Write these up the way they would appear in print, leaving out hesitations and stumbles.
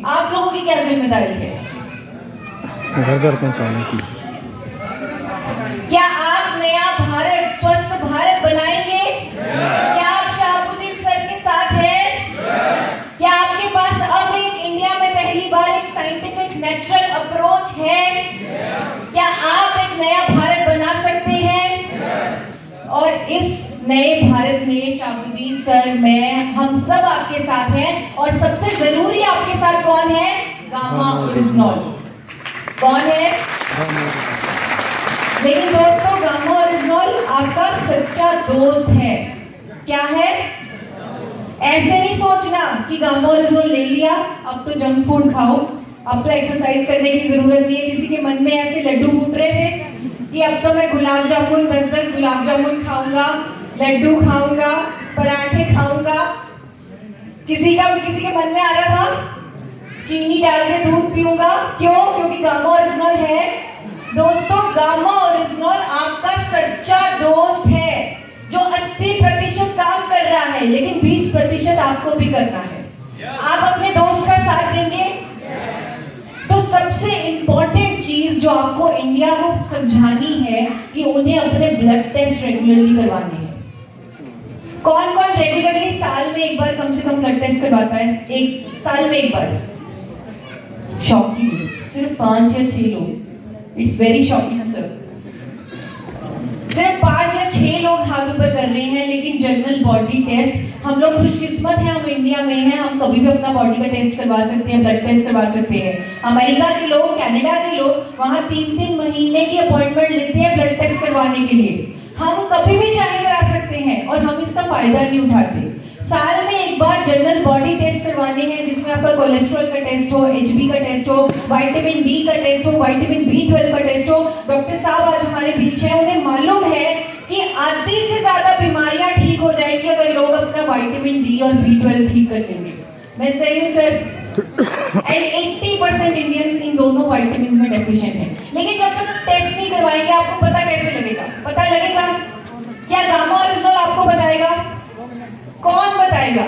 आप लोगों की क्या जिम्मेदारी है? घर घर पहुंचाने की। क्या आप नया भारत, स्वस्थ भारत बनाएंगे? क्या आप शहाबुद्दीन सर के साथ हैं? क्या आपके पास अब एक इंडिया में पहली बार एक साइंटिफिक नेचुरल अप्रोच है? क्या आप एक नया भारत बना सकते हैं? और इस नए भारत में शहाबुद्दीन सर, मैं, हम सब आपके साथ हैं। और सबसे जरूरी आपके साथ कौन है? Gamma original. कौन है? लेकिन दोस्तों, गामा ओरिजिनल आपका सच्चा दोस्त है। क्या है? ऐसे नहीं सोचना कि गामा ओरिजिनल ले लिया, अब तो जंक फूड खाओ, अब तो एक्सरसाइज करने की जरूरत नहीं है। किसी के मन में ऐसे लड्डू फूट रहे थे कि अब तो मैं गुलाब जामुन 10-10 गुलाब जामुन खाऊंगा, लड्डू खाऊंगा, पराठे खाऊंगा। किसी के मन में आ रहा था चीनी डाल के दूध पीऊंगा। क्यों? क्योंकि गामा ओरिजिनल है। दोस्तों, गामा ओरिजिनल आपका सच्चा दोस्त है जो 80% काम कर रहा है, लेकिन 20% आपको भी करना है। आप अपने दोस्त का साथ देंगे? तो सबसे इंपॉर्टेंट चीज जो आपको इंडिया को समझानी है कि उन्हें अपने ब्लड टेस्ट रेगुलरली करवाने हैं। कौन कौन रेगुलरली साल में एक बार कम से कम ब्लड टेस्ट करवाता है? एक साल में एक बार? शॉकिंग, सिर्फ 5 या 6 लोग। It's very shocking sir. सिर्फ 5 या 6 लोग हाथ ऊपर कर रहे हैं। लेकिन जनरल बॉडी टेस्ट, हम लोग खुशकिस्मत हैं, हम इंडिया में हैं, हम कभी भी अपना बॉडी का टेस्ट करवा सकते हैं, ब्लड टेस्ट करवा सकते हैं। अमेरिका के लोग, कनाडा के लोग वहां 3-3 महीने की अपॉइंटमेंट लेते हैं ब्लड टेस्ट करवाने के लिए। हम कभी भी चाहे करा सकते हैं और हम इसका फायदा नहीं उठाते। साल में एक बार जनरल बॉडी टेस्ट करवाने हैं, जिसमें आपका कोलेस्ट्रॉल का टेस्ट हो, HB का टेस्ट हो, विटामिन D का टेस्ट हो, विटामिन B12 का टेस्ट हो। डॉक्टर साहब आज हमारे बीच हैं, उन्हें मालूम है कि आधी से ज्यादा बीमारियां ठीक हो जाएगी अगर लोग अपना विटामिन D और B12 ठीक कर लेंगे। मैं सही हूँ सर? एंड 80% इंडियंस इन दोनों विटामिन में डेफिशिएंट हैं। लेकिन जब तक टेस्ट नहीं करवाएंगे, आपको पता कैसे लगेगा? पता लगेगा क्या? गामा ओरिजिनल आपको बताएगा? कौन बताएगा?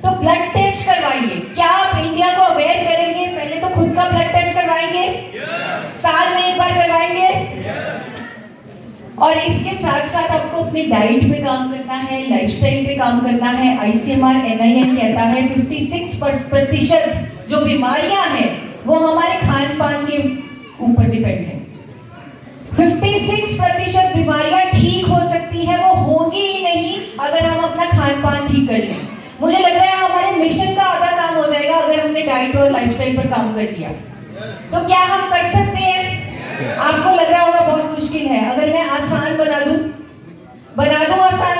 तो ब्लड टेस्ट करवाइए। क्या आप इंडिया को अवेयर करेंगे? पहले तो खुद का ब्लड टेस्ट करवाएंगे, साल में एक बार करवाएंगे। और इसके साथ साथ आपको अपनी डाइट पे काम करना है, लाइफस्टाइल पे काम करना है। ICMR NIN कहता है 56% जो बीमारियां हैं वो हमारे खान पान के ऊपर डिपेंड है। 56% बीमारियां ठीक हो सकती है, वो होंगी ही नहीं अगर हम अपना खान पान ठीक कर लें। मुझे लग रहा है हमारे मिशन का आधा काम हो जाएगा अगर हमने डाइट और लाइफस्टाइल पर काम कर लिया। तो क्या हम कर सकते हैं? आपको लग रहा होगा बहुत मुश्किल है। अगर मैं आसान बना दूं आसान,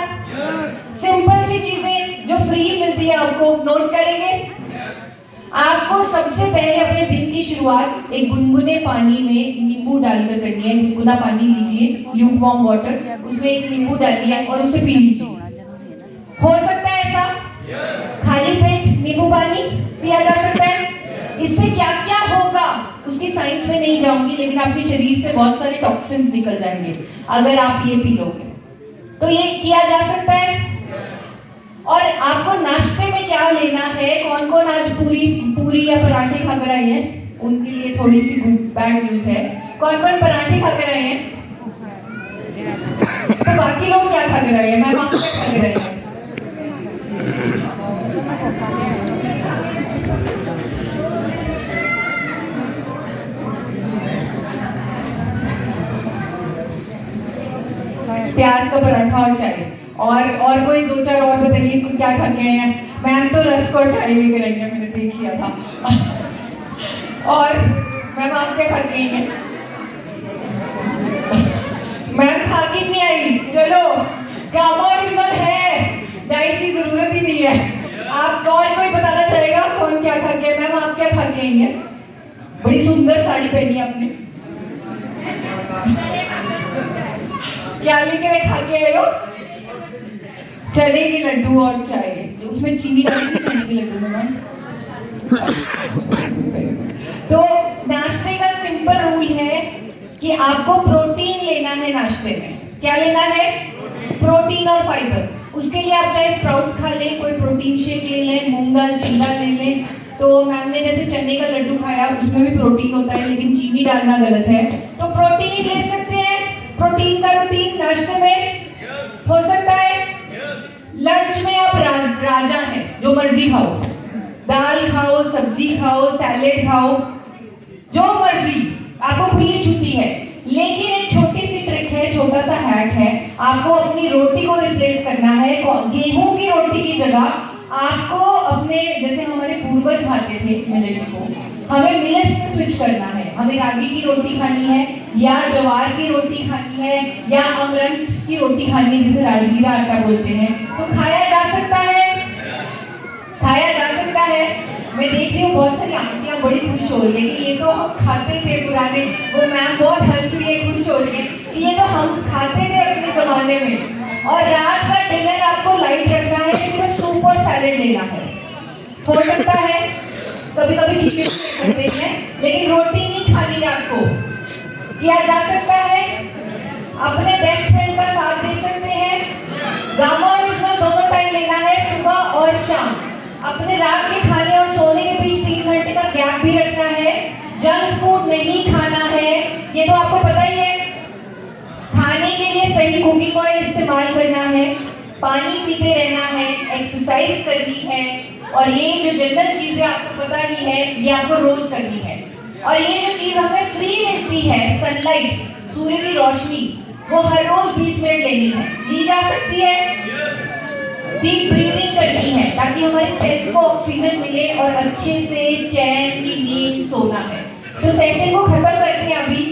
सिंपल सी चीजें जो फ्री मिलती है आपको, नोट करेंगे। आपको सबसे पहले अपने दिन की शुरुआत एक गुनगुने पानी में नींबू डालकर करनी है। गुनगुना पानी लीजिए, ल्यूकवार्म वाटर, उसमें एक नींबू डालिए और उसे पी लीजिए। हो सकता है ऐसा? खाली पेट नींबू पानी पिया जा सकता है। इससे क्या क्या होगा उसकी साइंस में नहीं जाऊंगी, लेकिन आपके शरीर से बहुत सारे टॉक्सिन्स निकल जाएंगे अगर आप ये पी लोगे। तो ये किया जा सकता है। और आपको नाश्ते में क्या लेना है? कौन कौन आज पूरी या पराठे खाकर आए हैं? उनके लिए थोड़ी सी बैड न्यूज है। कौन कौन पराठे खाकर आए हैं? तो बाकी लोग क्या खाकर आए हैं? मैम आप क्या खाकर आए हैं? प्याज का पराठा और चाय। और कोई 2-4 और बताइए क्या खा के आए हैं? मैम तो रस्क और चाय लेकर आई है, मैंने देख लिया था। और मैम आप क्या खा के आई हैं? मैम खा के नहीं आई। चलो, गामा ओरिजिनल है, डाइट की जरूरत ही नहीं है। आप कौन कोई बताना चाहेगा कौन क्या खा के? मैम आप क्या खा के आई हैं? बड़ी सुंदर साड़ी पहनी है आपने, क्या लेकर खा के आए हो? चने के लड्डू और चाय, उसमें चीनी डालेंगे, चने के लड्डू में। तो नाश्ते का सिंपल रूल है कि आपको प्रोटीन लेना है नाश्ते में। क्या लेना है? प्रोटीन और फाइबर। उसके लिए आप चाहे स्प्राउट्स खा लें, कोई प्रोटीन शेक ले लें, मूंग दाल चिल्ला ले लें, तो मैम ने जैसे चने का लड्डू खाया, उसमें भी प्रोटीन होता है लेकिन चीनी डालना गलत है, तो प्रोटीन ले सकते हैं। प्रोटीन का रूटीन नाश्ते में हो सकता है। लंच में आप राजा हैं, जो मर्जी खाओ, दाल खाओ, सब्जी खाओ, सैलेड खाओ, जो मर्जी, आपको खुली छुट्टी है। लेकिन एक छोटी सी ट्रिक है, छोटा सा हैक है, आपको अपनी रोटी को रिप्लेस करना है। गेहूं की रोटी की जगह आपको अपने, जैसे हमारे पूर्वज खाते थे मिलेट्स को, हमें मिलेट्स में स्विच करना है। हमें रागी की रोटी खानी है, या ज्वार की रोटी खानी है, या अमरंत की रोटी खानी है, जिसे राजगीरा आटा बोलते हैं। तो खाया जा सकता है, खाया जा सकता है। मैं देख रही हूँ बहुत सारी आंटियां बड़ी खुश हो रही है कि ये तो हम खाते थे पुराने, वो मैम बहुत हंस रही है, खुश हो रही है कि ये तो हम खाते थे अपने जमाने में। और रात का डिनर आपको लाइट रखना है, सिर्फ सूप और सैलेड लेना है। हो सकता है कभी कभी खिचड़ी करते हैं, लेकिन रोटी नहीं खानी रात को। किया जा सकता है। अपने बेस्ट फ्रेंड का साथ दे सकते हैं। गामा और इसमें दोनों टाइम लेना है, सुबह और शाम। अपने रात के खाने और सोने के बीच 3 घंटे का गैप भी रखना है। जंक फूड नहीं खाना है, ये तो आपको पता ही है। खाने के लिए सही कुकिंग ऑयल इस्तेमाल करना है, पानी पीते रहना है, एक्सरसाइज करनी है, और ये जो जनरल चीजें आपको पता ही है, ये आपको रोज करनी है। और ये जो चीज हमें फ्री मिलती है, सनलाइट, सूर्य की रोशनी, वो हर रोज 20 मिनट लेनी है, ली जा सकती है। डीप ब्रीदिंग करनी है ताकि हमारी सेल्स को ऑक्सीजन मिले और अच्छे से चैन की नींद सोना है। तो सेशन को खत्म करते हैं अभी।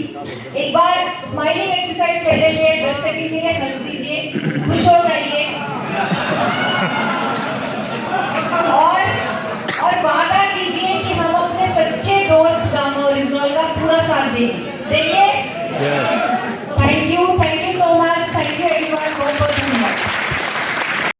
एक बार स्माइलिंग एक्सरसाइज कर लेंगे, 10 सेकंड के लिए हंस दीजिए, खुश हो जाइए, और वादा कीजिए कि हम अपने सच्चे दोस्त गामा ओरिजिनल का पूरा साथ देंगे। देंगे?